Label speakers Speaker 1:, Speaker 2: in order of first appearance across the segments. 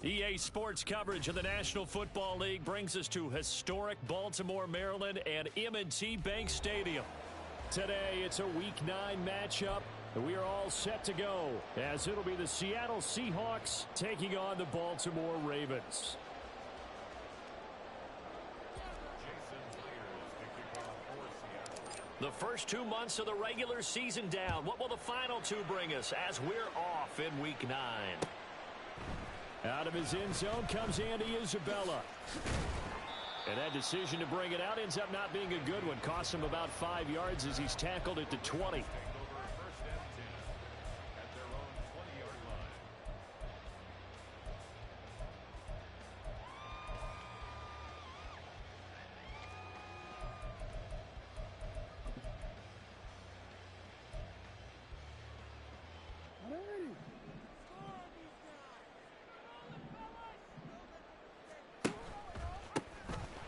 Speaker 1: EA Sports coverage of the National Football League brings us to historic Baltimore, Maryland and M&T Bank Stadium. Today, it's a Week 9 matchup. We are all set to go as it'll be the Seattle Seahawks taking on the Baltimore Ravens. The first 2 months of the regular season down. What will the final 2 bring us as we're off in Week 9? Out of his end zone comes Andy Isabella. And that decision to bring it out ends up not being a good one. Costs him about 5 yards as he's tackled at the 20.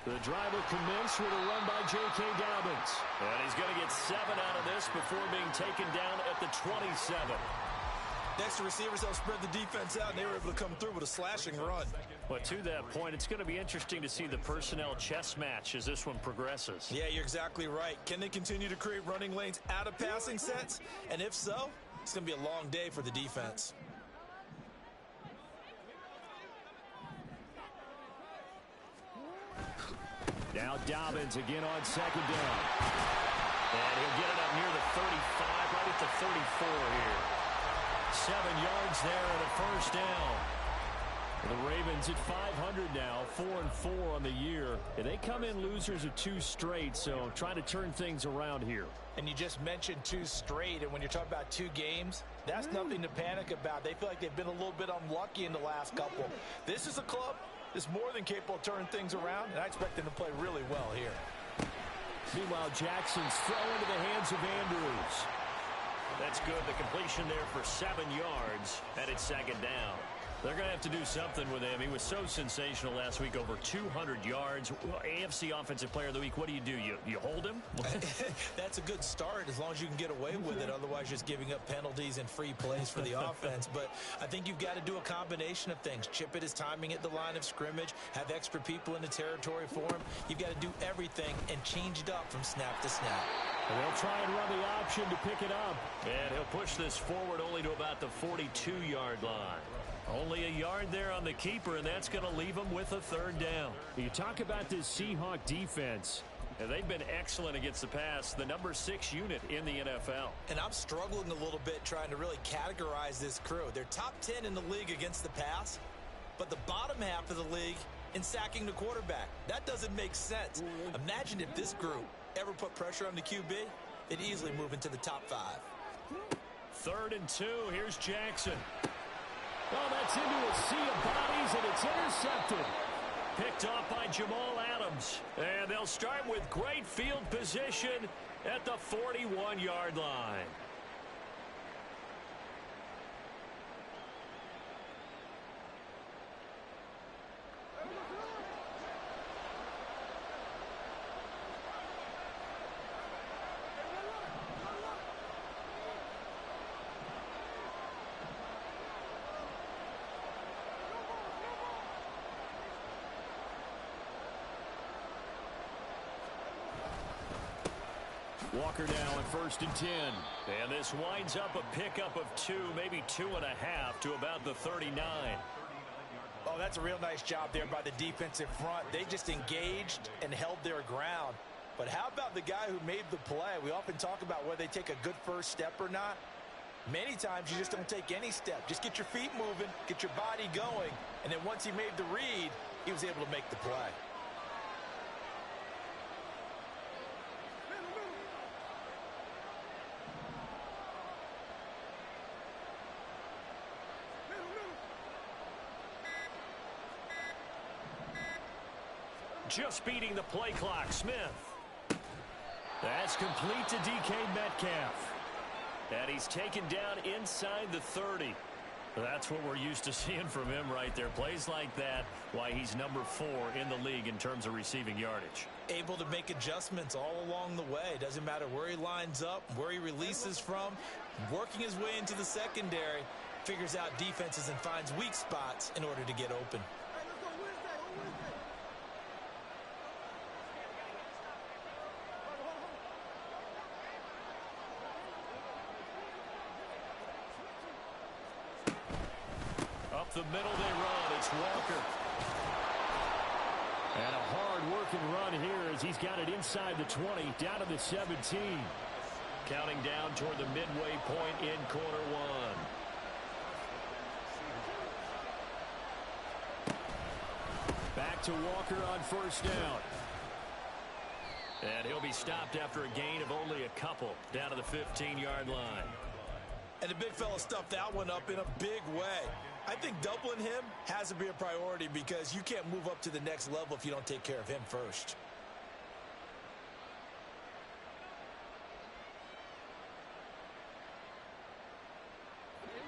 Speaker 1: The drive will commence with a run by J.K. Dobbins. And he's going to get 7 out of this before being taken down at the 27.
Speaker 2: Next to receivers, they'll spread the defense out, and they were able to come through with a slashing run.
Speaker 1: But to that point, it's going to be interesting to see the personnel chess match as this one progresses.
Speaker 2: Yeah, you're exactly right. Can they continue to create running lanes out of passing sets? And if so, it's going to be a long day for the defense.
Speaker 1: Now Dobbins again on second down. And he'll get it up near the 35, right at the 34 here. 7 yards there and a first down. The Ravens at 500 now, 4-4 on the year. And they come in losers of 2 straight, so trying to turn things around here.
Speaker 3: And you just mentioned 2 straight, and when you're talking about 2 games, that's nothing to panic about. They feel like they've been a little bit unlucky in the last couple. This is a club that's more than capable of turning things around, and I expect them to play really well here.
Speaker 1: Meanwhile, Jackson's throw into the hands of Andrews. That's good. The completion there for 7 yards, and it's second down. They're going to have to do something with him. He was so sensational last week, over 200 yards. AFC Offensive Player of the Week, what do? You hold him?
Speaker 2: That's a good start as long as you can get away with it. Otherwise, just giving up penalties and free plays for the offense. But I think you've got to do a combination of things. Chip it his timing at the line of scrimmage, have extra people in the territory for him. You've got to do everything and change it up from snap to snap.
Speaker 1: And they'll try and run the option to pick it up. And he'll push this forward only to about the 42-yard line. Only a yard there on the keeper, and that's going to leave him with a third down. You talk about this Seahawk defense, and they've been excellent against the pass, the number 6 unit in the NFL.
Speaker 2: And I'm struggling a little bit trying to really categorize this crew. They're top 10 in the league against the pass, but the bottom half of the league in sacking the quarterback. That doesn't make sense. Imagine if this group ever put pressure on the QB, they'd easily move into the top 5.
Speaker 1: 3rd and 2. Here's Jackson. Oh, that's into a sea of bodies, and it's intercepted. Picked off by Jamal Adams. And they'll start with great field position at the 41-yard line. Walker now at 1st and 10. And this winds up a pickup of 2, maybe 2.5 to about the 39.
Speaker 3: Oh, that's a real nice job there by the defensive front. They just engaged and held their ground. But how about the guy who made the play? We often talk about whether they take a good first step or not. Many times you just don't take any step. Just get your feet moving, get your body going, and then once he made the read, he was able to make the play.
Speaker 1: Just beating the play clock, Smith. That's complete to DK Metcalf. And he's taken down inside the 30. That's what we're used to seeing from him right there. Plays like that, why he's number 4 in the league in terms of receiving yardage.
Speaker 2: Able to make adjustments all along the way. Doesn't matter where he lines up, where he releases from, working his way into the secondary. Figures out defenses and finds weak spots in order to get open.
Speaker 1: Up the middle they run. It's Walker. And a hard-working run here as he's got it inside the 20, down to the 17. Counting down toward the midway point in quarter one. Back to Walker on first down. And he'll be stopped after a gain of only a couple, down to the 15-yard line.
Speaker 2: And the big fella stuffed that one up in a big way. I think doubling him has to be a priority because you can't move up to the next level if you don't take care of him first.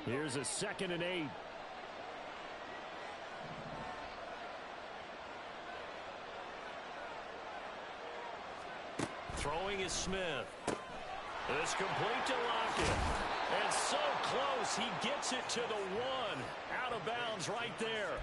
Speaker 1: Here's a 2nd and 8. Throwing is Smith. It's complete to Lockett. And so close, he gets it to the 1. Out of bounds right there.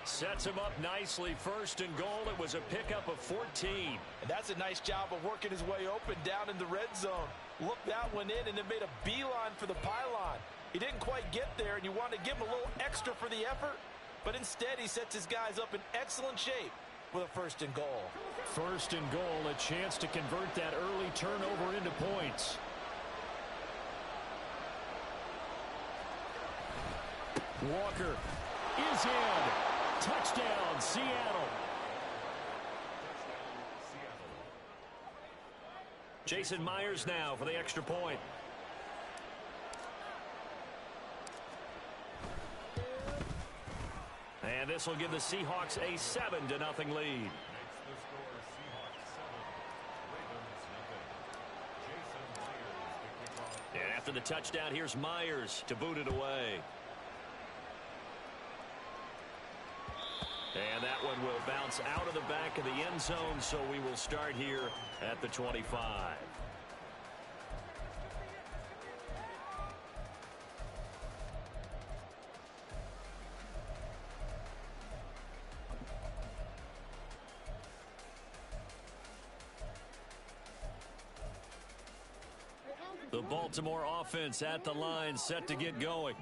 Speaker 1: Sets him up nicely. 1st and goal. It was a pickup of 14.
Speaker 2: And that's a nice job of working his way open down in the red zone. Looked that one in and then made a beeline for the pylon. He didn't quite get there, and you want to give him a little extra for the effort. But instead, he sets his guys up in excellent shape with a 1st and goal.
Speaker 1: 1st and goal, a chance to convert that early turnover into points. Walker is in. Touchdown, Seattle. Jason Myers now for the extra point. And this will give the Seahawks a 7-0 lead. And after the touchdown, here's Myers to boot it away. And that one will bounce out of the back of the end zone, so we will start here at the 25. The Baltimore offense at the line, set to get going.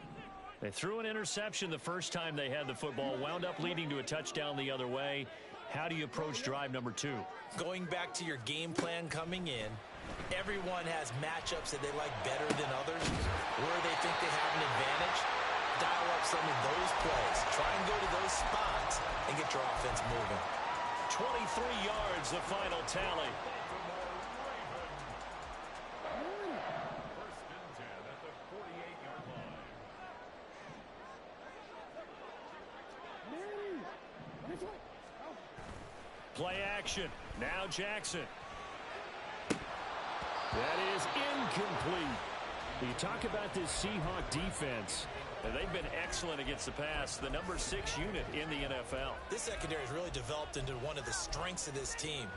Speaker 1: They threw an interception the first time they had the football, wound up leading to a touchdown the other way. How do you approach drive number 2?
Speaker 2: Going back to your game plan coming in, everyone has matchups that they like better than others, where they think they have an advantage. Dial up some of those plays. Try and go to those spots and get your offense moving.
Speaker 1: 23 yards, the final tally. Play action. Now Jackson. That is incomplete. You talk about this Seahawk defense. They've been excellent against the pass. The number 6 unit in the NFL.
Speaker 2: This secondary has really developed into one of the strengths of this team.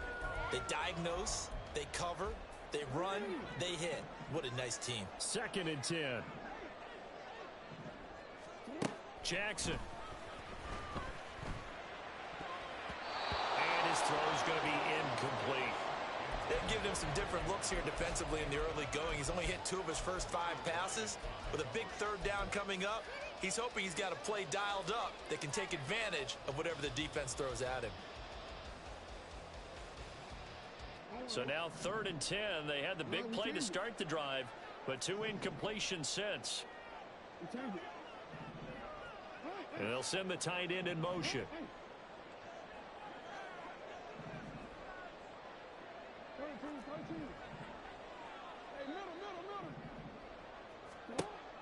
Speaker 2: They diagnose, they cover, they run, they hit. What a nice team.
Speaker 1: 2nd and 10. Jackson. His throw is going to be incomplete.
Speaker 2: They've given him some different looks here defensively in the early going. He's only hit 2 of his first 5 passes. With a big 3rd down coming up, he's hoping he's got a play dialed up that can take advantage of whatever the defense throws at him.
Speaker 1: So now 3rd and 10. They had the big play to start the drive, but 2 incompletions since. And they'll send the tight end in motion.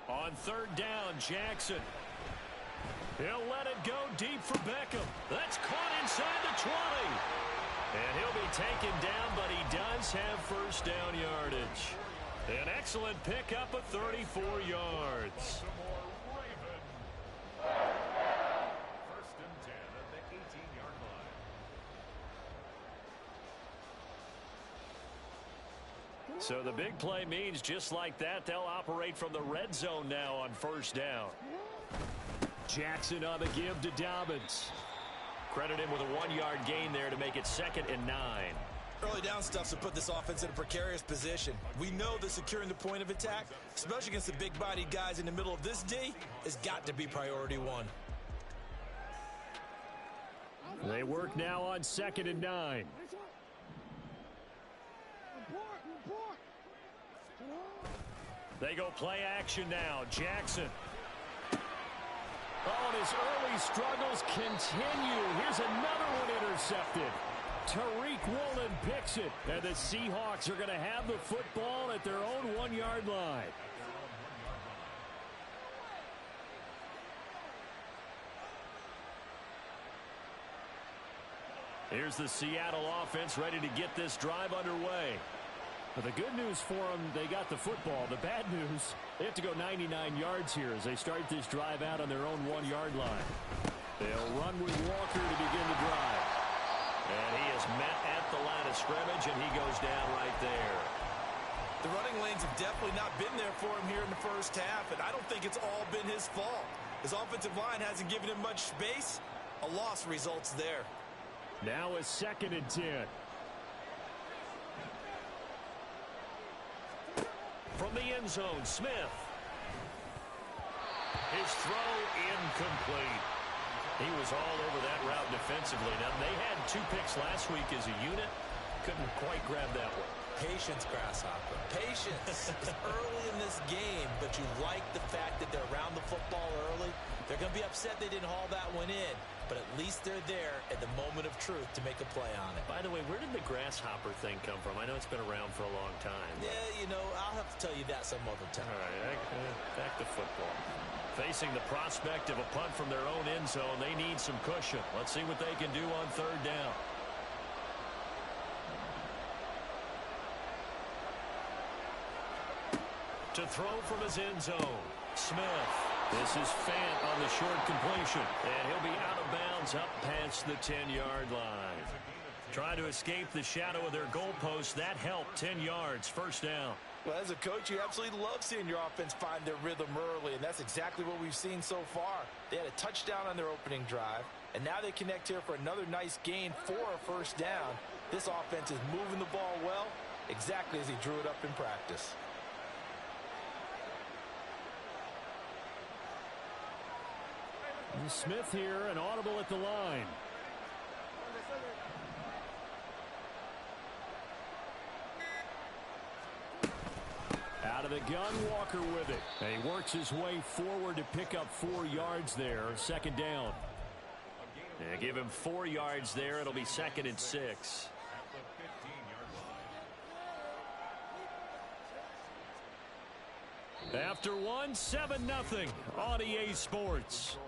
Speaker 1: On 3rd down, Jackson. He'll let it go deep for Beckham. That's caught inside the 20. And he'll be taken down, but he does have first down yardage. An excellent pickup of 34 yards.
Speaker 4: First and 10 at the 18-yard line.
Speaker 1: So the big play means just like that, they'll operate from the red zone now on first down. Jackson on the give to Dobbins. Credit him with a 1-yard gain there to make it 2nd and 9.
Speaker 2: Early down stuff to put this offense in a precarious position. We know that securing the point of attack, especially against the big-bodied guys in the middle of this D, has got to be priority one.
Speaker 1: They work now on 2nd and 9. They go play action now. Jackson. Oh, and his early struggles continue. Here's another one intercepted. Tariq Woolen picks it, and the Seahawks are going to have the football at their own 1-yard line. Here's the Seattle offense ready to get this drive underway. But the good news for them, they got the football. The bad news, they have to go 99 yards here as they start this drive out on their own 1-yard line. They'll run with Walker to begin the drive. And he is met at the line of scrimmage, and he goes down right there.
Speaker 2: The running lanes have definitely not been there for him here in the first half, and I don't think it's all been his fault. His offensive line hasn't given him much space. A loss results there.
Speaker 1: Now a 2nd and 10. From the end zone, Smith. His throw incomplete. He was all over that route defensively. Now, they had 2 picks last week as a unit. Couldn't quite grab that one.
Speaker 2: Patience, Grasshopper. Patience. It's early in this game, but you like the fact that they're around the football early. They're going to be upset they didn't haul that one in, but at least they're there at the moment of truth to make a play on it.
Speaker 1: By the way, where did the grasshopper thing come from? I know it's been around for a long time.
Speaker 2: Yeah, you know, I'll have to tell you that some other time.
Speaker 1: All right, back to football. Facing the prospect of a punt from their own end zone, they need some cushion. Let's see what they can do on 3rd down. To throw from his end zone, Smith. This is Fant on the short completion, and he'll be out of bounds up past the 10-yard line. Trying to escape the shadow of their goalpost. That helped. 10 yards, first down.
Speaker 2: Well, as a coach, you absolutely love seeing your offense find their rhythm early, and that's exactly what we've seen so far. They had a touchdown on their opening drive, and now they connect here for another nice gain for a first down. This offense is moving the ball well, exactly as he drew it up in practice.
Speaker 1: Smith here, an audible at the line. Out of the gun, Walker with it. And he works his way forward to pick up 4 yards there. 2nd down. And give him 4 yards there. It'll be 2nd and 6. After 1, 7-0 on EA Sports.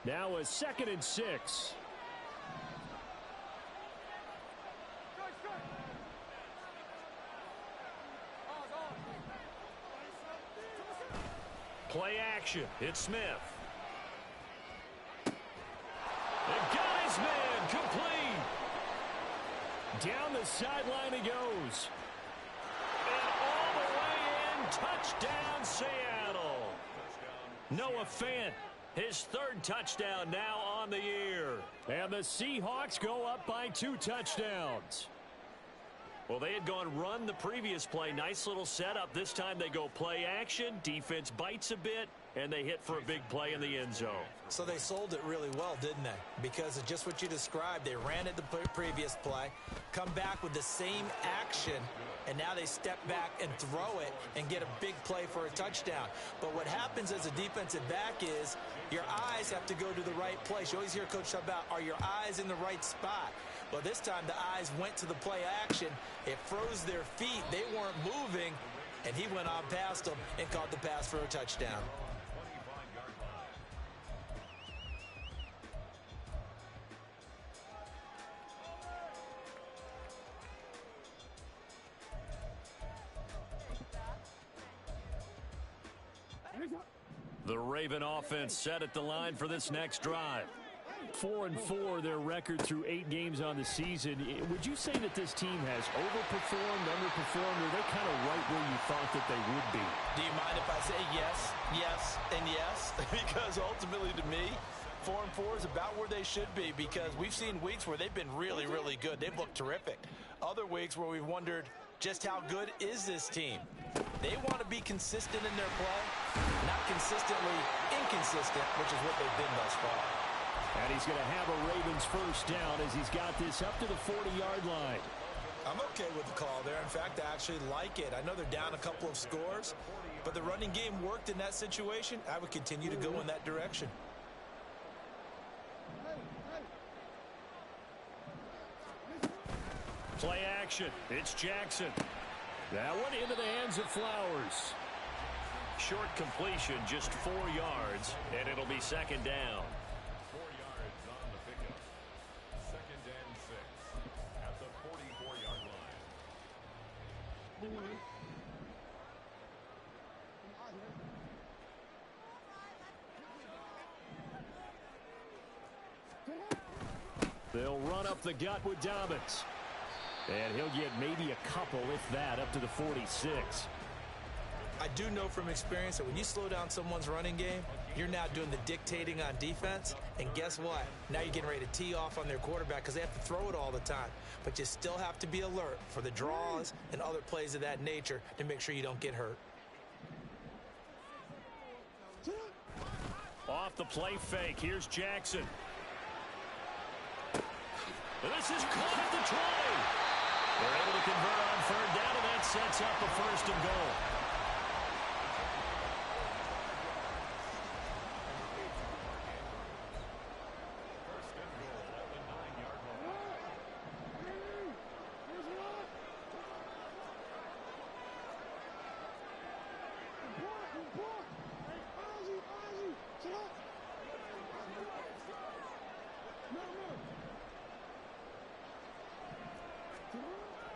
Speaker 1: Now a 2nd and 6. Play action. It's Smith. They got his man complete. Down the sideline he goes. And all the way in. Touchdown, Seattle. Noah Fant. His 3rd touchdown now on the year. And the Seahawks go up by 2 touchdowns. Well, they had gone run the previous play. Nice little setup. This time they go play action. Defense bites a bit, and they hit for a big play in the end zone.
Speaker 2: So they sold it really well, didn't they? Because of just what you described. They ran it the previous play, come back with the same action, and now they step back and throw it and get a big play for a touchdown. But what happens as a defensive back is your eyes have to go to the right place. You always hear Coach talk about, are your eyes in the right spot? Well, this time the eyes went to the play action. It froze their feet. They weren't moving, and he went on past them and caught the pass for a touchdown.
Speaker 1: The Raven offense set at the line for this next drive.
Speaker 5: 4-4, their record through 8 games on the season. Would you say that this team has overperformed, underperformed, or they're kind of right where you thought that they would be?
Speaker 2: Do you mind if I say yes, yes, and yes? Because ultimately to me, 4-4 is about where they should be, because we've seen weeks where they've been really, really good. They've looked terrific. Other weeks where we've wondered just how good is this team. They want to be consistent in their play, not consistently inconsistent, which is what they've been thus far.
Speaker 5: And he's going to have a Ravens first down as he's got this up to the 40-yard line.
Speaker 2: I'm okay with the call there. In fact, I actually like it. I know they're down a couple of scores, but the running game worked in that situation. I would continue to go in that direction.
Speaker 5: Play action. It's Jackson. That one into the hands of Flowers.
Speaker 1: Short completion, just 4 yards, and it'll be second down.
Speaker 4: 4 yards on the pickup. 2nd and 6 at the 44-yard line.
Speaker 5: They'll run up the gut with Dobbins. And he'll get maybe a couple, if that, up to the 46.
Speaker 2: I do know from experience that when you slow down someone's running game, you're now doing the dictating on defense. And guess what? Now you're getting ready to tee off on their quarterback because they have to throw it all the time. But you still have to be alert for the draws and other plays of that nature to make sure you don't get hurt.
Speaker 5: Off the play fake. Here's Jackson.
Speaker 1: And this is caught at the 20. They're able to convert on 3rd down, and that sets up a 1st and goal.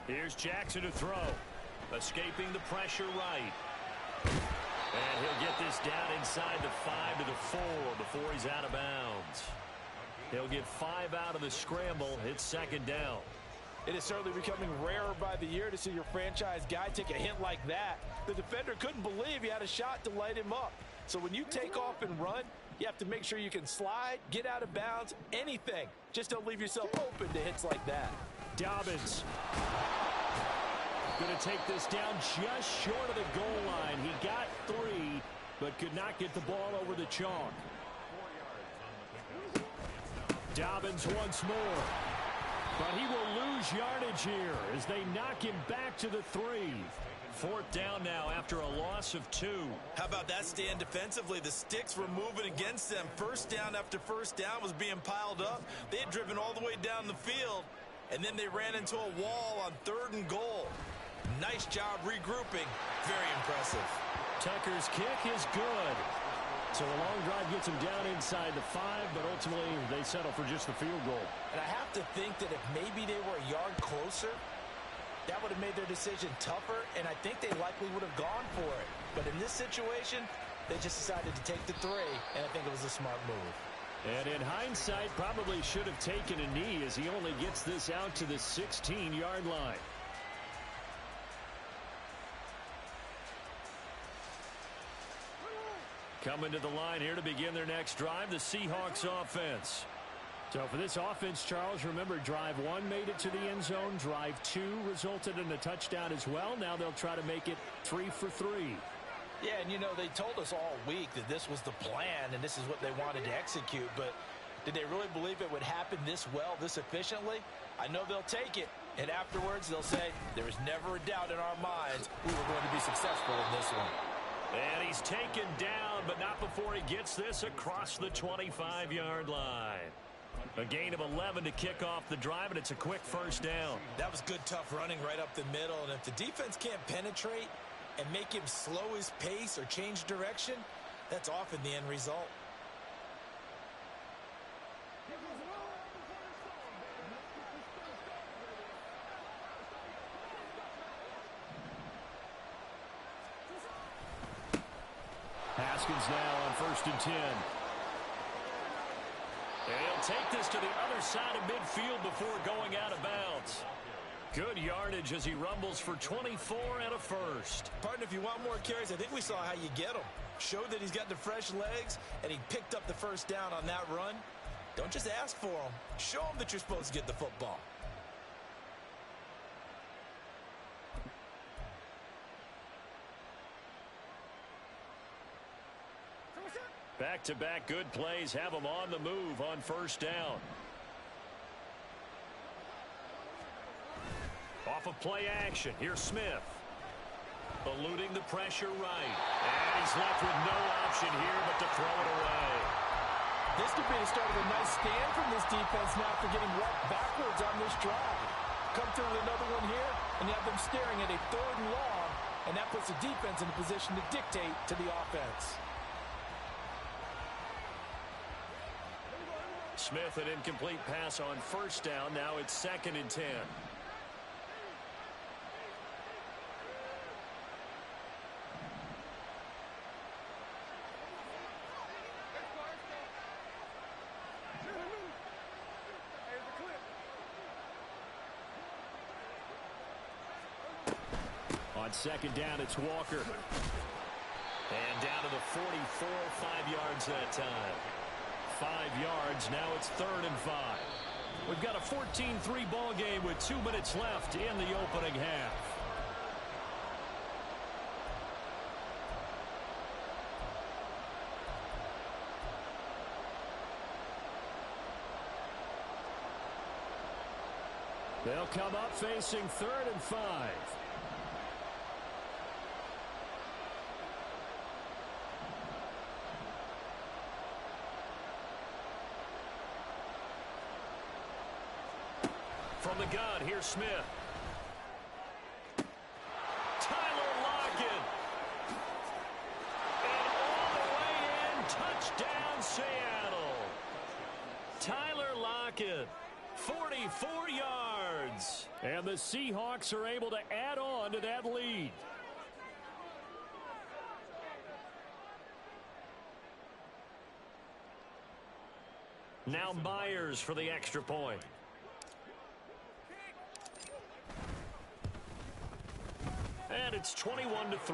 Speaker 5: Here's Jackson to throw. Escaping the pressure right. And he'll get this down inside the 5 to the 4 before he's out of bounds. He'll get 5 out of the scramble. It's 2nd down.
Speaker 2: It is certainly becoming rarer by the year to see your franchise guy take a hit like that. The defender couldn't believe he had a shot to light him up. So when you take off and run, you have to make sure you can slide, get out of bounds, anything. Just don't leave yourself open to hits like that.
Speaker 5: Dobbins going to take this down just short of the goal line. He got 3, but could not get the ball over the chalk.
Speaker 4: 4 yards on the pickup.
Speaker 5: Dobbins once more. But he will lose yardage here as they knock him back to the 3. 4th down now after a loss of 2.
Speaker 2: How about that stand defensively? The sticks were moving against them. 1st down after 1st down was being piled up. They had driven all the way down the field, and then they ran into a wall on 3rd and goal. Nice job regrouping. Very impressive.
Speaker 5: Tucker's kick is good. So a long drive gets him down inside the 5, but ultimately they settle for just the field goal.
Speaker 2: And I have to think that if maybe they were a yard closer, that would have made their decision tougher, and I think they likely would have gone for it. But in this situation, they just decided to take the 3, and I think it was a smart move.
Speaker 5: And in hindsight, probably should have taken a knee as he only gets this out to the 16-yard line. Coming to the line here to begin their next drive, the Seahawks offense. So for this offense, Charles, remember drive 1 made it to the end zone. Drive 2 resulted in a touchdown as well. Now they'll try to make it 3 for 3.
Speaker 2: Yeah, and you know, they told us all week that this was the plan and this is what they wanted to execute. But did they really believe it would happen this well, this efficiently? I know they'll take it. And afterwards, they'll say, there was never a doubt in our minds we were going to be successful in this one.
Speaker 5: And he's taken down, but not before he gets this across the 25-yard line. A gain of 11 to kick off the drive, and it's a quick 1st down.
Speaker 2: That was good, tough running right up the middle. And if the defense can't penetrate and make him slow his pace or change direction, that's often the end result.
Speaker 5: Pass Redskins now on 1st and 10. And he'll take this to the other side of midfield before going out of bounds. Good yardage as he rumbles for 24 and a first.
Speaker 2: Partner, if you want more carries, I think we saw how you get them. Showed that he's got the fresh legs, and he picked up the first down on that run. Don't just ask for them. Show them that you're supposed to get the football.
Speaker 5: Back-to-back good plays have him on the move on 1st down. Off of play action, here's Smith. Eluding the pressure right. And he's left with no option here but to throw it away.
Speaker 3: This could be the start of a nice stand from this defense now after getting walked backwards on this drive. Come through with another one here, and you have them staring at a 3rd and long, and that puts the defense in a position to dictate to the offense.
Speaker 5: Smith, an incomplete pass on 1st down. Now it's 2nd and 10. On 2nd down, it's Walker. And down to the 44, 5 yards that time. 5 yards, now it's 3rd and 5. We've got a 14-3 ball game with 2 minutes left in the opening half. They'll come up facing 3rd and 5. From the gun, here's Smith. Tyler Lockett. And all the way in, touchdown Seattle. Tyler Lockett, 44 yards. And the Seahawks are able to add on to that lead. Now Myers for the extra point. And it's 21-3.
Speaker 4: Makes the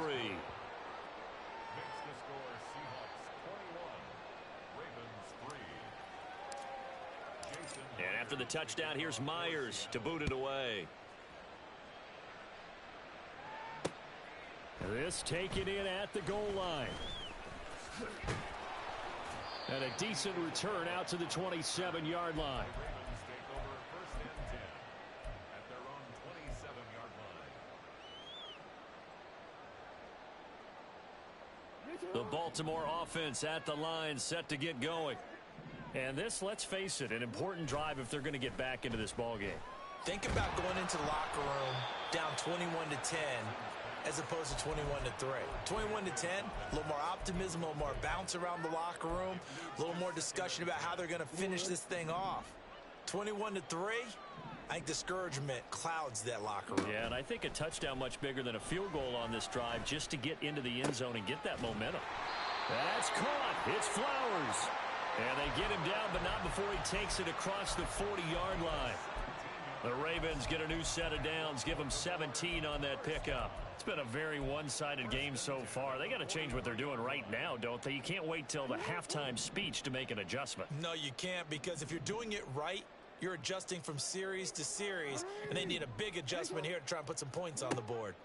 Speaker 4: score Seahawks 21, Ravens 3.
Speaker 5: And after the touchdown, here's Myers to boot it away. This taken in at the goal line. And a decent return out to the 27-yard line.
Speaker 4: Ravens take over 1st and 10 at their own 27-yard line.
Speaker 5: The Baltimore offense at the line, set to get going. And this, let's face it, an important drive if they're going to get back into this ball game.
Speaker 2: Think about going into the locker room down 21-10 as opposed to 21-3. 21-10, a little more optimism, a little more bounce around the locker room, a little more discussion about how they're going to finish this thing off. 21-3, I think discouragement clouds that locker room.
Speaker 5: Yeah, and I think a touchdown much bigger than a field goal on this drive just to get into the end zone and get that momentum. That's caught. It's Flowers. And they get him down, but not before he takes it across the 40-yard line. The Ravens get a new set of downs, give them 17 on that pickup. It's been a very one-sided game so far. They got to change what they're doing right now, don't they? You can't wait till the halftime speech to make an adjustment.
Speaker 2: No, you can't, because if you're doing it right, you're adjusting from series to series, and they need a big adjustment here to try and put some points on the board.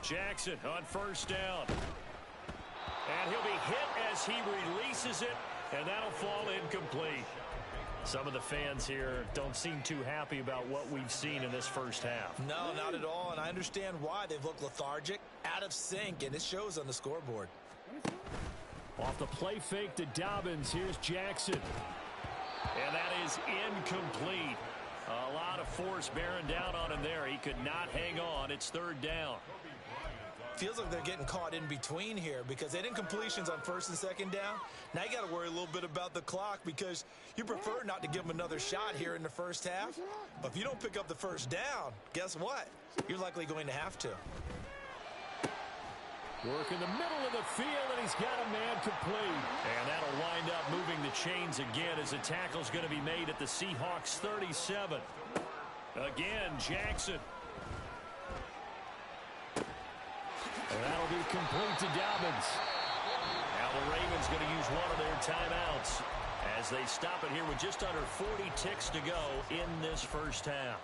Speaker 5: Jackson on 1st down. And he'll be hit as he releases it, and that'll fall incomplete. Some of the fans here don't seem too happy about what we've seen in this first half.
Speaker 2: No, not at all, and I understand why. They've looked lethargic, out of sync, and it shows on the scoreboard.
Speaker 5: Off the play fake to Dobbins, here's Jackson. And that is incomplete. A lot of force bearing down on him there. He could not hang on. It's 3rd down.
Speaker 2: Feels like they're getting caught in between here because they did incompletions on 1st and 2nd down. Now you got to worry a little bit about the clock because you prefer not to give them another shot here in the first half. But if you don't pick up the 1st down, guess what? You're likely going to have to.
Speaker 5: Work in the middle of the field, and he's got a man complete. And that'll wind up moving the chains again as a tackle's going to be made at the Seahawks 37. Again, Jackson. And that'll be complete to Dobbins. Now the Ravens going to use one of their timeouts as they stop it here with just under 40 ticks to go in this first half.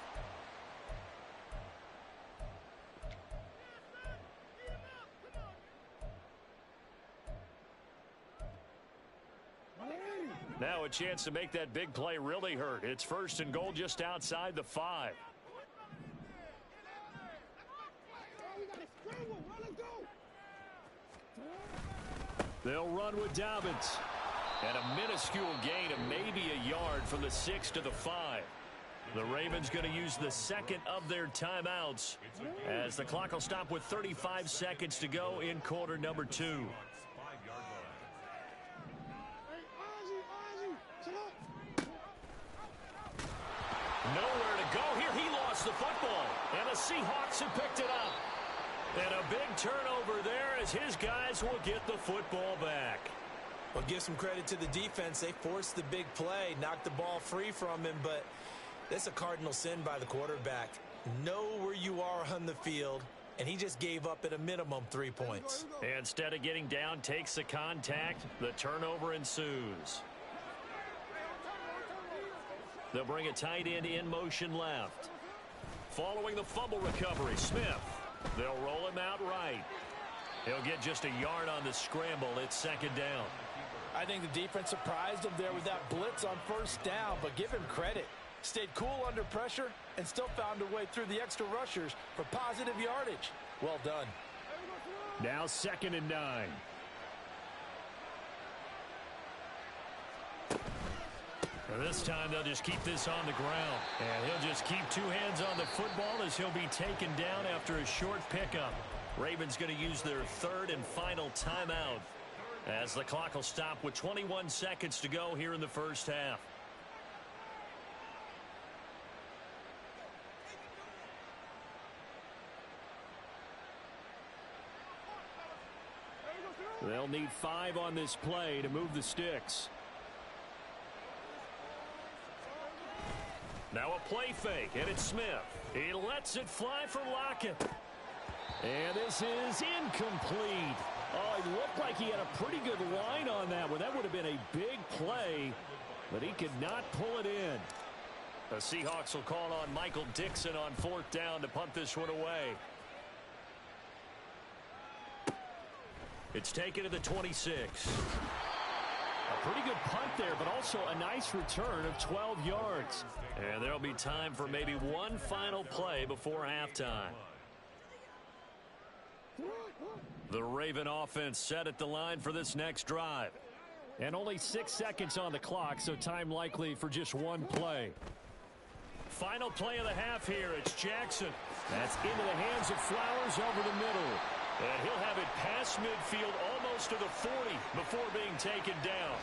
Speaker 5: Now a chance to make that big play really hurt. It's 1st and goal just outside the 5. They'll run with Dobbins. And a minuscule gain of maybe a yard from the 6 to the 5. The Ravens going to use the second of their timeouts as the clock will stop with 35 seconds to go in quarter number 2. Nowhere to go here. He lost the football, and the Seahawks have picked it up. And a big turnover there as his guys will get the football back.
Speaker 2: Well, give some credit to the defense. They forced the big play, knocked the ball free from him, but that's a cardinal sin by the quarterback. Know where you are on the field, and he just gave up at a minimum 3 points.
Speaker 5: Instead of getting down, takes the contact. The turnover ensues. They'll bring a tight end in motion left. Following the fumble recovery, Smith. They'll roll him out right. He'll get just a yard on the scramble. It's 2nd down.
Speaker 3: I think the defense surprised him there with that blitz on 1st down, but give him credit. Stayed cool under pressure and still found a way through the extra rushers for positive yardage. Well done.
Speaker 5: Now 2nd and 9. This time they'll just keep this on the ground. And he'll just keep 2 hands on the football as he'll be taken down after a short pickup. Ravens going to use their 3rd and final timeout as the clock will stop with 21 seconds to go here in the first half. They'll need 5 on this play to move the sticks. Now a play fake, and it's Smith. He lets it fly for Lockett. And this is incomplete. Oh, it looked like he had a pretty good line on that one. That would have been a big play, but he could not pull it in. The Seahawks will call on Michael Dixon on 4th down to punt this one away. It's taken to the 26. A pretty good punt there, but also a nice return of 12 yards. And there'll be time for maybe one final play before halftime. The Raven offense set at the line for this next drive. And only 6 seconds on the clock, so time likely for just one play. Final play of the half here. It's Jackson. That's into the hands of Flowers over the middle. And he'll have it past midfield almost to the 40 before being taken down.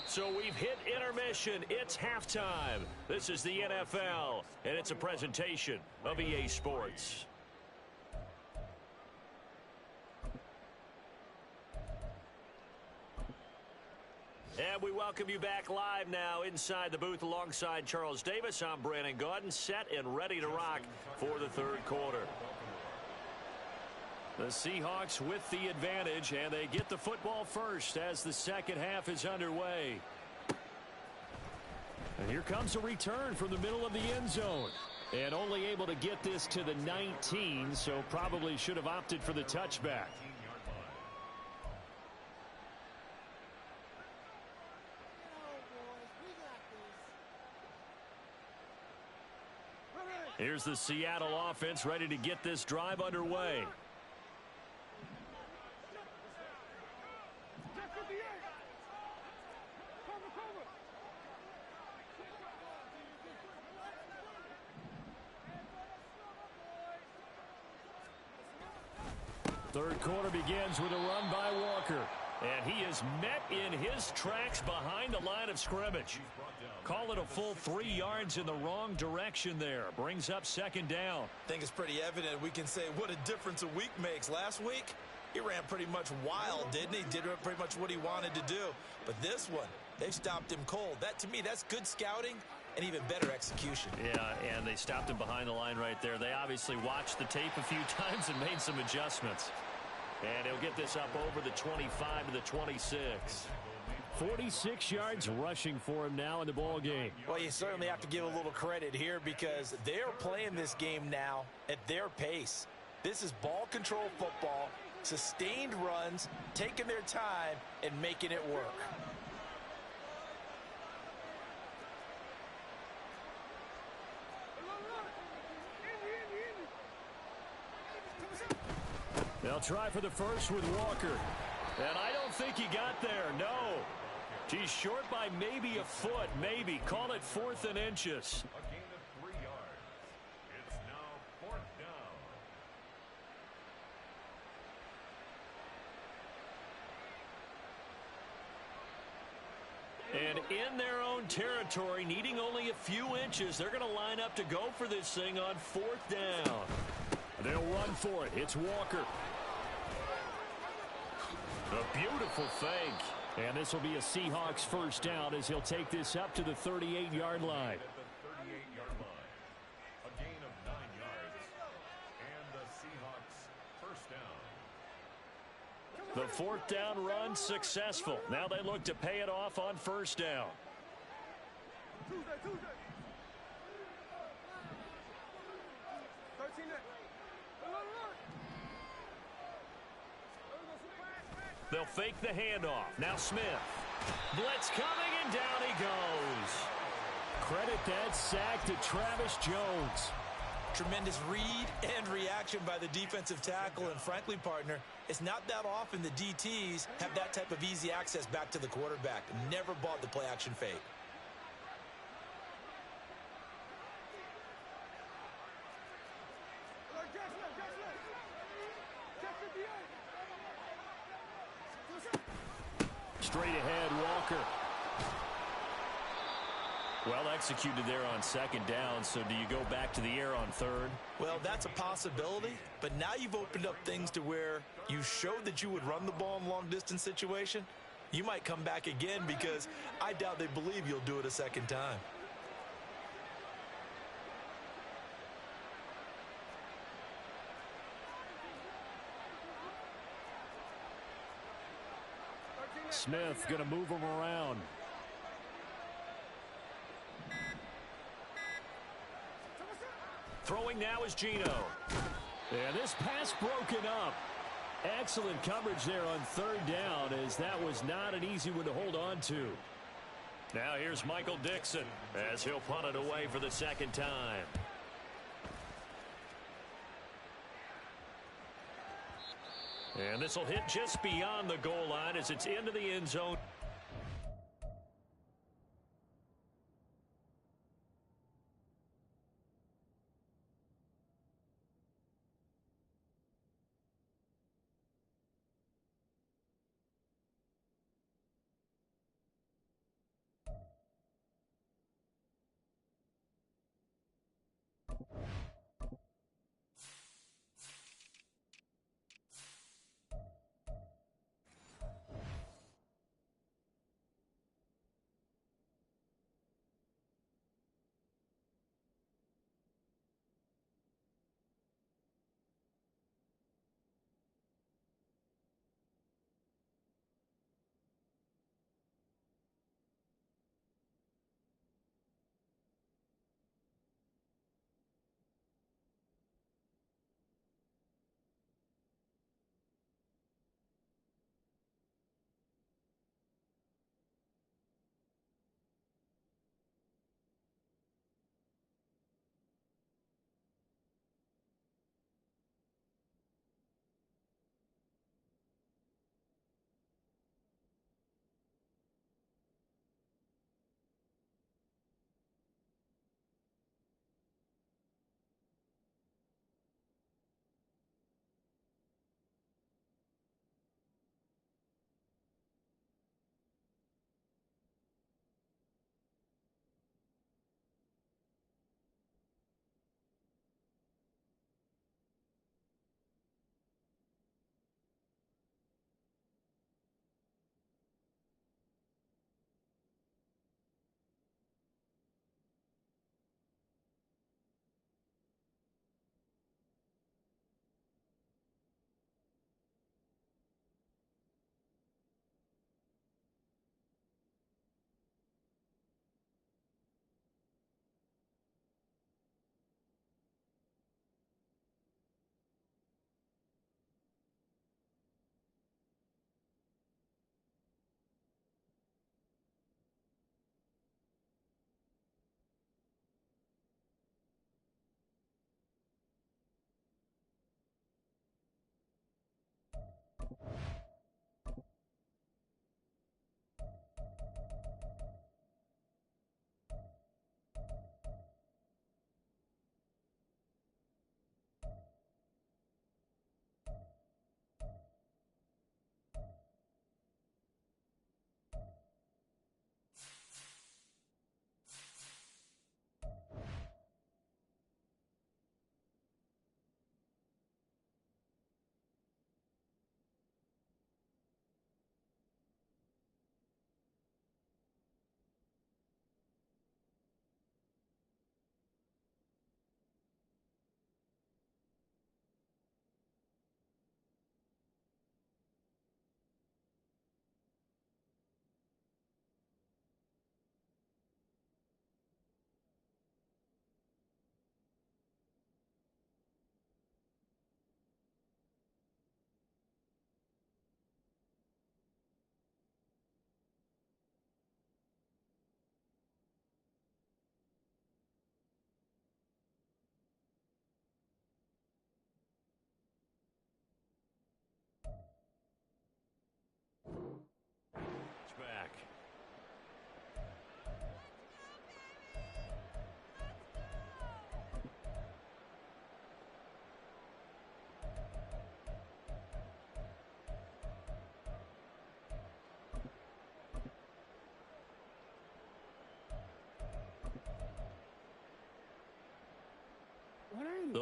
Speaker 5: So we've hit intermission. It's halftime. This is the NFL, and it's a presentation of EA Sports. And we welcome you back live now inside the booth alongside Charles Davis. I'm Brandon Gaudin, set and ready to rock for the 3rd quarter. The Seahawks with the advantage, and they get the football first as the second half is underway. And here comes a return from the middle of the end zone. And only able to get this to the 19, so probably should have opted for the touchback. Here's the Seattle offense ready to get this drive underway. Third quarter begins with a run by Walker. And he is met in his tracks behind the line of scrimmage. Call it a full 3 yards in the wrong direction there. Brings up second down.
Speaker 2: I think it's pretty evident. We can say what a difference a week makes. Last week, he ran pretty much wild, didn't he? Did pretty much what he wanted to do. But this one, they stopped him cold. That, to me, that's good scouting and even better execution.
Speaker 5: Yeah, and they stopped him behind the line right there. They obviously watched the tape a few times and made some adjustments. And he'll get this up over the 25 to the 26.
Speaker 1: 46 yards rushing for him now in the ball game.
Speaker 3: Well, you certainly have to give a little credit here because they're playing this game now at their pace. This is ball control football, sustained runs, taking their time, and making it work.
Speaker 1: They'll try for the first with Walker.
Speaker 5: And I don't think he got there, no. He's short by maybe a foot, maybe. Call it 4th and inches.
Speaker 4: A gain of 3 yards. It's now 4th down.
Speaker 5: And in their own territory, needing only a few inches, they're going to line up to go for this thing on 4th down.
Speaker 1: They'll run for it. It's Walker.
Speaker 5: A beautiful fake.
Speaker 1: And this will be a Seahawks first down as he'll take this up to the 38-yard line.
Speaker 4: At the 38-yard line. A gain of 9 yards. And the Seahawks first down.
Speaker 5: The 4th down run successful. Now they look to pay it off on first down. They'll fake the handoff. Now Smith. Blitz coming, and down he goes.
Speaker 1: Credit that sack to Travis Jones.
Speaker 2: Tremendous read and reaction by the defensive tackle. And frankly, partner, it's not that often the DTs have that type of easy access back to the quarterback. Never bought the play-action fake.
Speaker 1: Straight ahead, Walker.
Speaker 5: Well executed there on second down, so do you go back to the air on third?
Speaker 2: Well, that's a possibility, but now you've opened up things to where you showed that you would run the ball in long-distance situation. You might come back again because I doubt they believe you'll do it a second time.
Speaker 1: Smith going to move him around.
Speaker 5: Throwing now is Gino.
Speaker 1: And this pass broken up. Excellent coverage there on third down, as that was not an easy one to hold on to.
Speaker 5: Now here's Michael Dixon as he'll punt it away for the second time. And this will hit just beyond the goal line as it's into the end zone.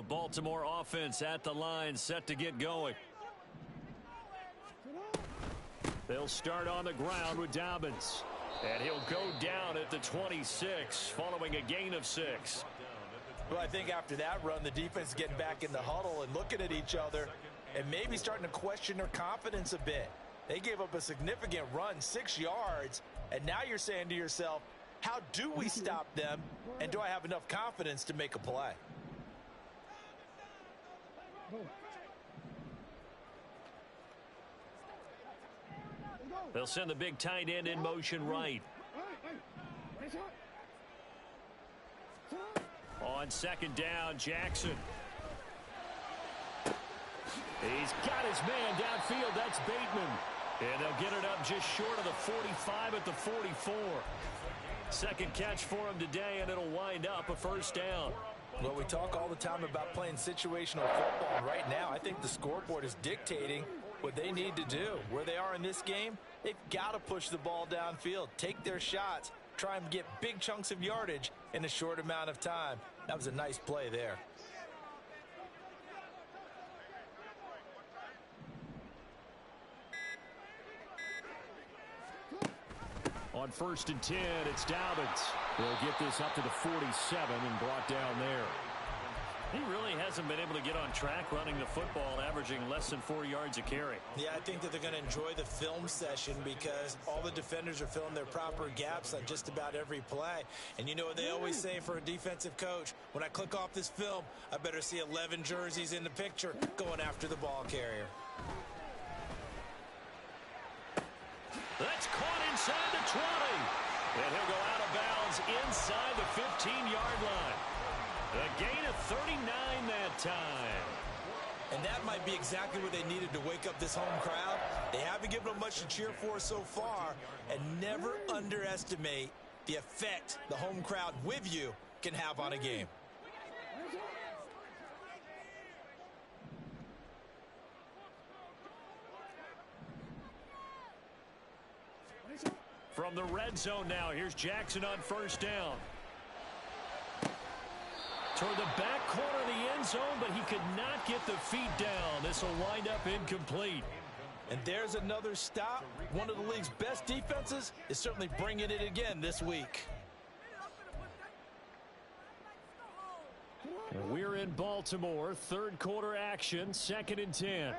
Speaker 5: Baltimore offense at the line, set to get going. They'll start on the ground with Dobbins. And he'll go down at the 26, following a gain of 6.
Speaker 3: Well, I think after that run, the defense is getting back in the huddle and looking at each other and maybe starting to question their confidence a bit. They gave up a significant run, 6 yards, and now you're saying to yourself, how do we stop them, and do I have enough confidence to make a play?
Speaker 5: They'll send the big tight end in motion right. On second down, Jackson. He's got his man downfield. That's Bateman. And they'll get it up just short of the 45 at the 44. Second catch for him today, and it'll wind up a first down.
Speaker 3: Well, we talk all the time about playing situational football, and right now I think the scoreboard is dictating what they need to do. Where they are in this game, they've got to push the ball downfield, take their shots, try and get big chunks of yardage in a short amount of time. That was a nice play there.
Speaker 5: On 1st and 10, it's Dobbins. They'll get this up to the 47 and brought down there. He really hasn't been able to get on track running the football, averaging less than 4 yards a carry.
Speaker 3: Yeah, I think that they're going to enjoy the film session because all the defenders are filling their proper gaps on just about every play. And you know what they always say for a defensive coach? When I click off this film, I better see 11 jerseys in the picture going after the ball carrier.
Speaker 5: That's caught inside the 20. And he'll go out of bounds inside the 15-yard line. A gain of 39 that time.
Speaker 3: And that might be exactly what they needed to wake up this home crowd. They haven't given them much to cheer for so far. And never underestimate the effect the home crowd with you can have on a game.
Speaker 5: From the red zone now, here's Jackson on 1st down. Toward the back corner of the end zone, but he could not get the feet down. This will wind up incomplete.
Speaker 3: And there's another stop. One of the league's best defenses is certainly bringing it again this week.
Speaker 5: And we're in Baltimore. 3rd quarter action, 2nd and 10.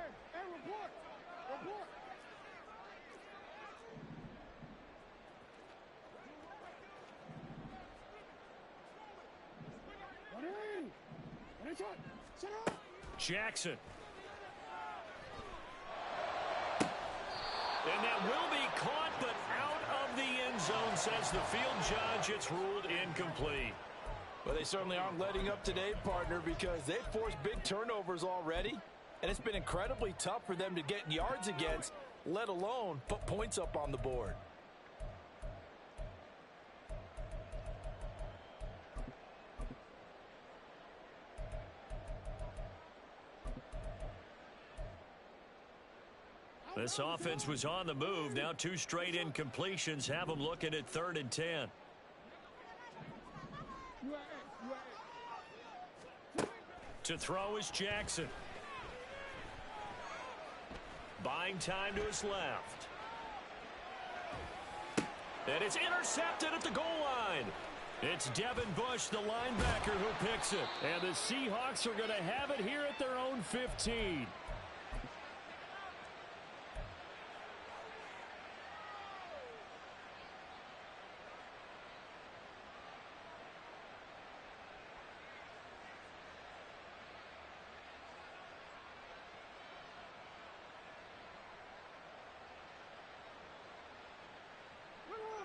Speaker 5: Jackson. And that will be caught, but out of the end zone, says the field judge. It's ruled incomplete.
Speaker 3: Well, they certainly aren't letting up today, partner, because they've forced big turnovers already. And it's been incredibly tough for them to get yards against, let alone put points up on the board.
Speaker 5: This offense was on the move. Now 2 straight incompletions have them looking at 3rd and 10. To throw is Jackson. Buying time to his left. And it's intercepted at the goal line. It's Devin Bush, the linebacker, who picks it. And the Seahawks are going to have it here at their own 15.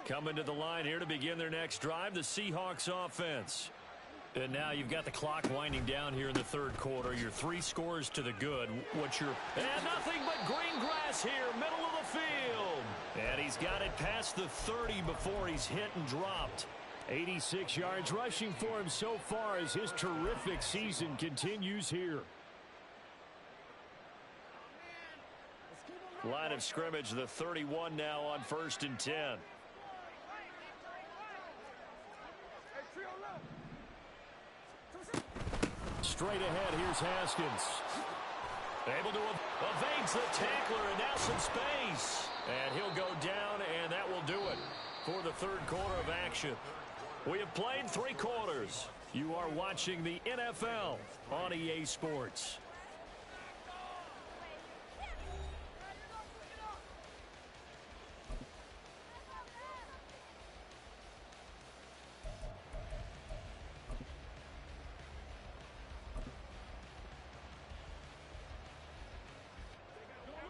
Speaker 5: Coming to the line here to begin their next drive, the Seahawks offense. And now you've got the clock winding down here in the 3rd quarter. Your 3 scores to the good. What's your... And nothing but green grass here, middle of the field. And he's got it past the 30 before he's hit and dropped. 86 yards rushing for him so far as his terrific season continues here. Line of scrimmage, the 31 now on 1st and 10. straight ahead. Here's Haskins. Able to evades the tackler, and now some space. And he'll go down, and that will do it for the third quarter of action. We have played 3 quarters. You are watching the NFL on EA Sports.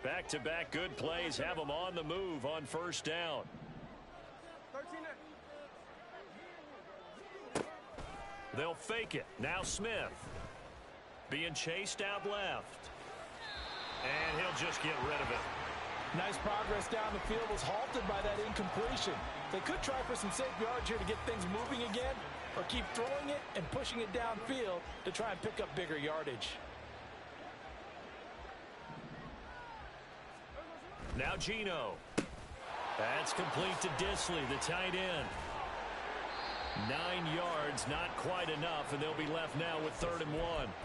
Speaker 5: Back-to-back good plays have them on the move on first down. They'll fake it. Now Smith. Being chased out left. And he'll just get rid of it.
Speaker 2: Nice progress down the field, was halted by that incompletion. They could try for some safe yards here to get things moving again, or keep throwing it and pushing it downfield to try and pick up bigger yardage.
Speaker 5: Now Geno. That's complete to Disley, the tight end. 9 yards, not quite enough, and they'll be left now with 3rd and 1.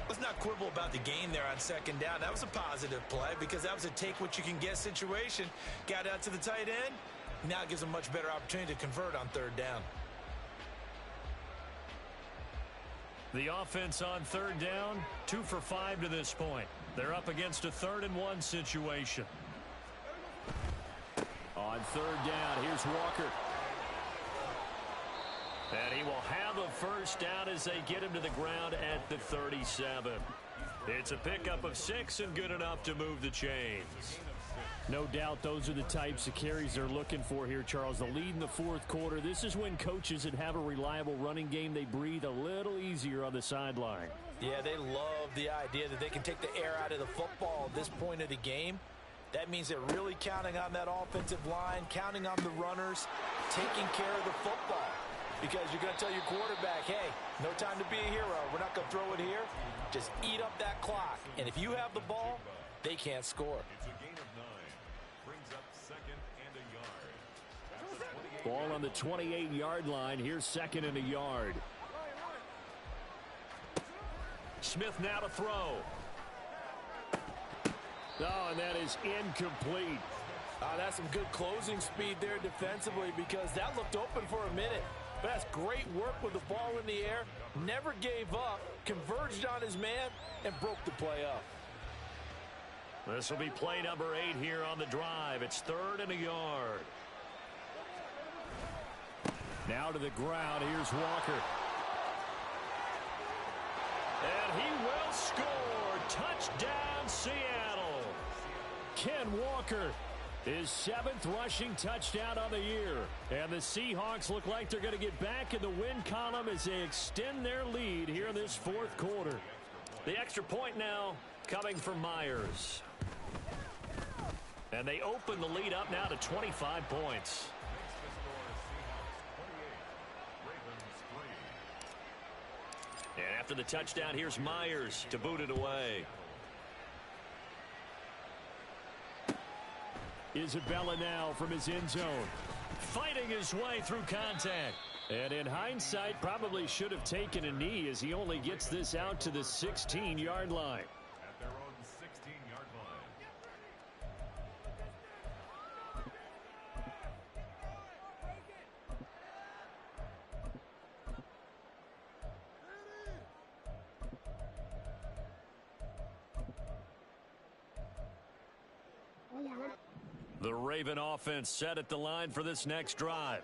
Speaker 2: Let's not quibble about the gain there on second down. That was a positive play because that was a take-what-you-can-get situation. Got out to the tight end. Now it gives them a much better opportunity to convert on 3rd down.
Speaker 5: The offense on 3rd down, 2 for 5 to this point. They're up against a 3rd and 1 situation. On 3rd down, here's Walker. And he will have a first down as they get him to the ground at the 37. It's a pickup of 6 and good enough to move the chains. No doubt those are the types of carries they're looking for here, Charles. The lead in the 4th quarter. This is when coaches that have a reliable running game, they breathe a little easier on the sideline.
Speaker 2: Yeah, they love the idea that they can take the air out of the football at this point of the game. That means they're really counting on that offensive line, counting on the runners, taking care of the football. Because you're going to tell your quarterback, hey, no time to be a hero. We're not going to throw it here. Just eat up that clock. And if you have the ball, they can't score.
Speaker 4: It's a gain of 9. Brings up 2nd and a yard.
Speaker 5: Ball on the 28-yard line. Here's 2nd and a yard. Smith now to throw. Oh, and that is incomplete.
Speaker 2: That's some good closing speed there defensively because that looked open for a minute. But that's great work with the ball in the air. Never gave up, converged on his man, and broke the play up.
Speaker 5: This will be play number 8 here on the drive. It's 3rd and a yard. Now to the ground. Here's Walker. And he will score. Touchdown, Seattle. Ken Walker, his 7th rushing touchdown on the year. And the Seahawks look like they're going to get back in the win column as they extend their lead here in this 4th quarter. The extra point now coming from Myers. And they open the lead up now to 25 points. And after the touchdown, here's Myers to boot it away. Isabella now from his end zone. Fighting his way through contact. And in hindsight, probably should have taken a knee as he only gets this out to the 16-yard line.
Speaker 4: At their own 16-yard line.
Speaker 5: The Raven offense set at the line for this next drive.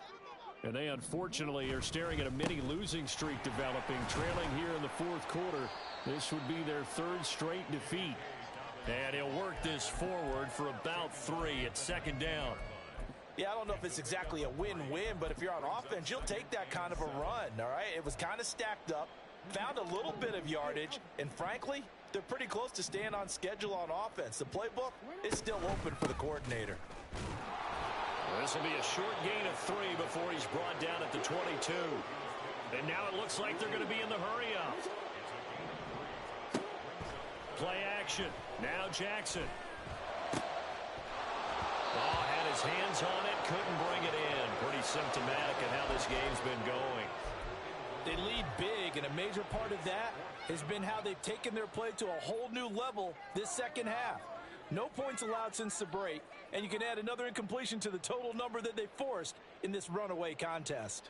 Speaker 5: And they unfortunately are staring at a mini losing streak developing, trailing here in the 4th quarter. This would be their 3rd straight defeat. And he'll work this forward for about 3 at 2nd down.
Speaker 2: Yeah, I don't know if it's exactly a win-win, but if you're on offense, you'll take that kind of a run, all right? It was kind of stacked up, found a little bit of yardage, and frankly, they're pretty close to staying on schedule on offense. The playbook is still open for the coordinator.
Speaker 5: This will be a short gain of 3 before he's brought down at the 22. And now it looks like they're going to be in the hurry-up. Play action. Now Jackson. Oh, had his hands on it, couldn't bring it in. Pretty symptomatic of how this game's been going.
Speaker 3: They lead big, and a major part of that has been how they've taken their play to a whole new level this second half. No points allowed since the break, and you can add another incompletion to the total number that they forced in this runaway contest.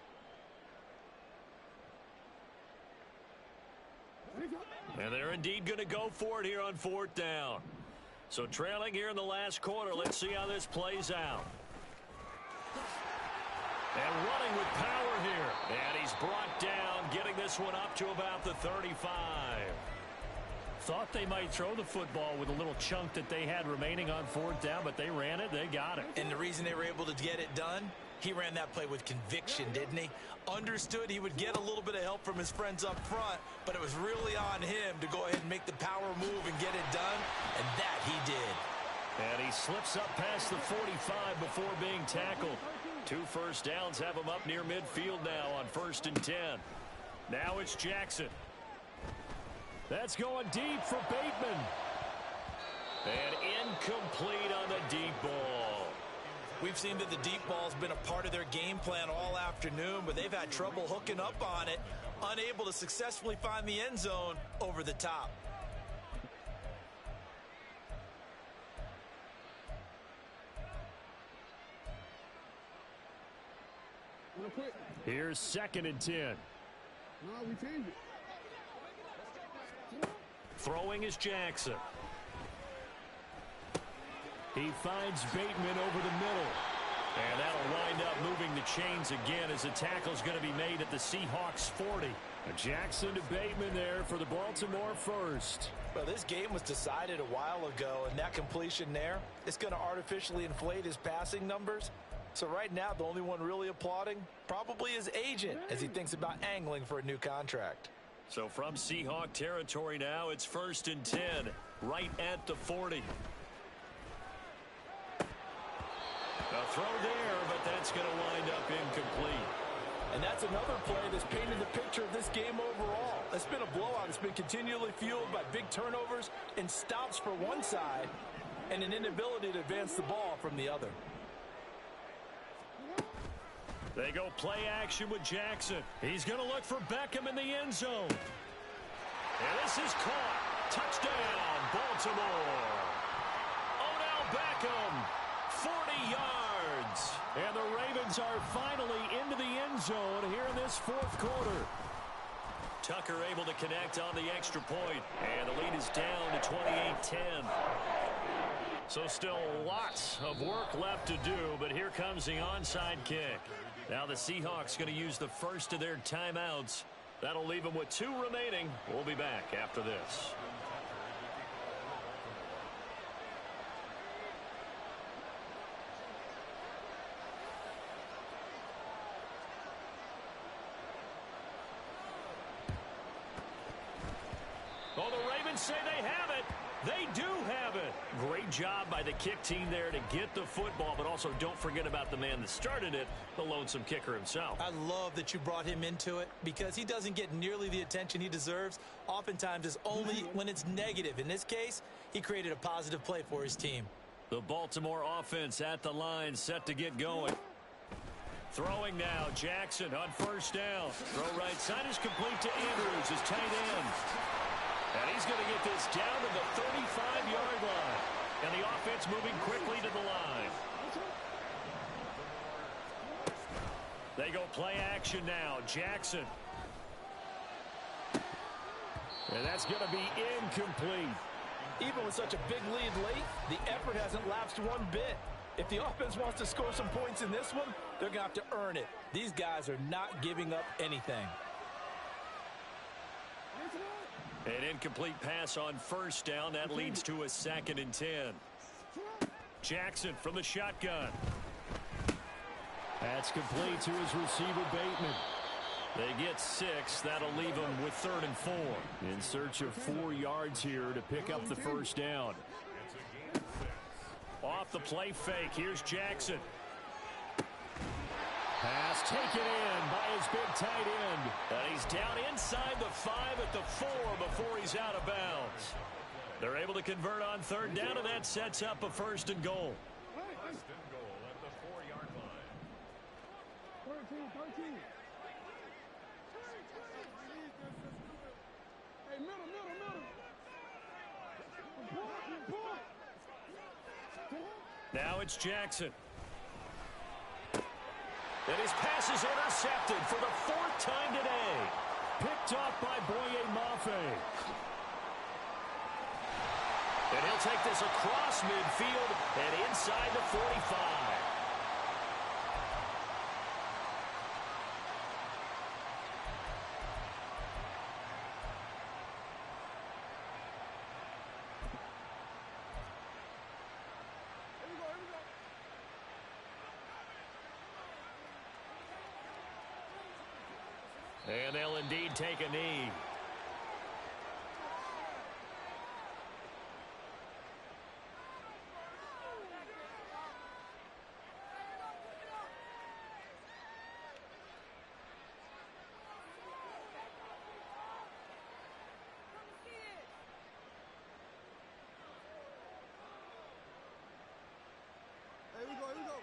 Speaker 5: And they're indeed going to go for it here on 4th down. So trailing here in the last quarter. Let's see how this plays out. And running with power here. And he's brought down, getting this one up to about the 35. Thought they might throw the football with a little chunk that they had remaining on 4th down, but they ran it, they got it.
Speaker 2: And the reason they were able to get it done, he ran that play with conviction, didn't he? Understood he would get a little bit of help from his friends up front, but it was really on him to go ahead and make the power move and get it done, and that he did.
Speaker 5: And he slips up past the 45 before being tackled. 2 first downs have him up near midfield now on 1st and 10. Now it's Jackson. That's going deep for Bateman. And incomplete on the deep ball.
Speaker 2: We've seen that the deep ball's been a part of their game plan all afternoon, but they've had trouble hooking up on it, unable to successfully find the end zone over the top.
Speaker 5: Here's 2nd and 10.
Speaker 6: No, we changed it.
Speaker 5: Throwing is Jackson. He finds Bateman over the middle. And that'll wind up moving the chains again as the tackle's going to be made at the Seahawks 40. Jackson to Bateman there for the Baltimore first.
Speaker 3: Well, this game was decided a while ago, and that completion there is going to artificially inflate his passing numbers. So right now, the only one really applauding probably his agent as he thinks about angling for a new contract.
Speaker 5: So from Seahawk territory now, it's 1st and 10, right at the 40. A throw there, but that's going to wind up incomplete.
Speaker 3: And that's another play that's painted the picture of this game overall. It's been a blowout. It's been continually fueled by big turnovers and stops for one side and an inability to advance the ball from the other.
Speaker 5: They go play action with Jackson. He's going to look for Beckham in the end zone. And this is caught. Touchdown, Baltimore. Odell Beckham, 40 yards. And the Ravens are finally into the end zone here in this 4th quarter. Tucker able to connect on the extra point. And the lead is down to 28-10. So still lots of work left to do, but here comes the onside kick. Now the Seahawks going to use the first of their timeouts. That'll leave them with 2 remaining. We'll be back after this. Oh, the Ravens say they have it. They do have it. Great job by the kick team there to get the football, but also don't forget about the man that started it, the lonesome kicker himself.
Speaker 2: I love that you brought him into it because he doesn't get nearly the attention he deserves. Oftentimes it's only when it's negative. In this case, he created a positive play for his team.
Speaker 5: The Baltimore offense at the line, set to get going. Throwing now, Jackson on 1st down. Throw right side is complete to Andrews, his tight end. And he's going to get this down to the 35-yard line. And the offense moving quickly to the line. They go play action now. Jackson. And that's going to be incomplete.
Speaker 3: Even with such a big lead late, the effort hasn't lapsed one bit. If the offense wants to score some points in this one, they're going to have to earn it. These guys are not giving up anything.
Speaker 5: An incomplete pass on 1st down. That leads to a 2nd and 10. Jackson from the shotgun. That's complete to his receiver, Bateman. They get 6. That'll leave them with 3rd and 4. In search of 4 yards here to pick up the 1st down. Off the play fake. Here's Jackson. Pass taken in by his big tight end. And he's down inside the 5 at the 4 before he's out of bounds. They're able to convert on 3rd down, and that sets up a 1st and goal.
Speaker 4: 1st and goal at the 4-yard line.
Speaker 6: 13.
Speaker 5: Now it's Jackson. And his pass is intercepted for the 4th time today. Picked off by Boye Mafe. And he'll take this across midfield and inside the 45. And they'll indeed take a knee.
Speaker 6: Here we go, here we go.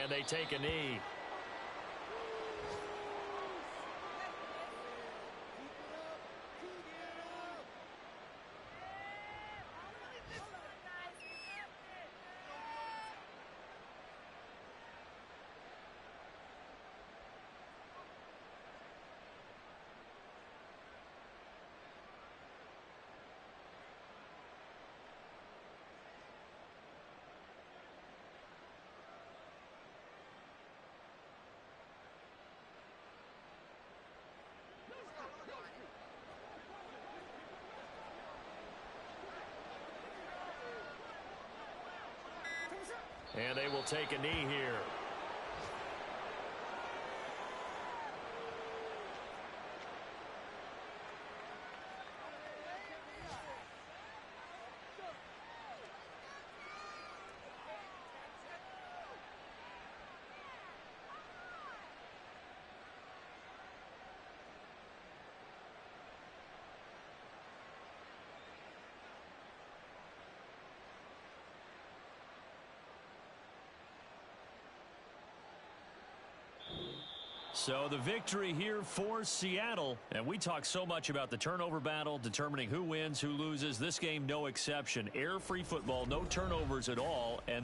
Speaker 5: And they take a knee. And they will take a knee here. So the victory here for Seattle. And we talk so much about the turnover battle, determining who wins, who loses. This game, no exception. Air-free football, no turnovers at all, and they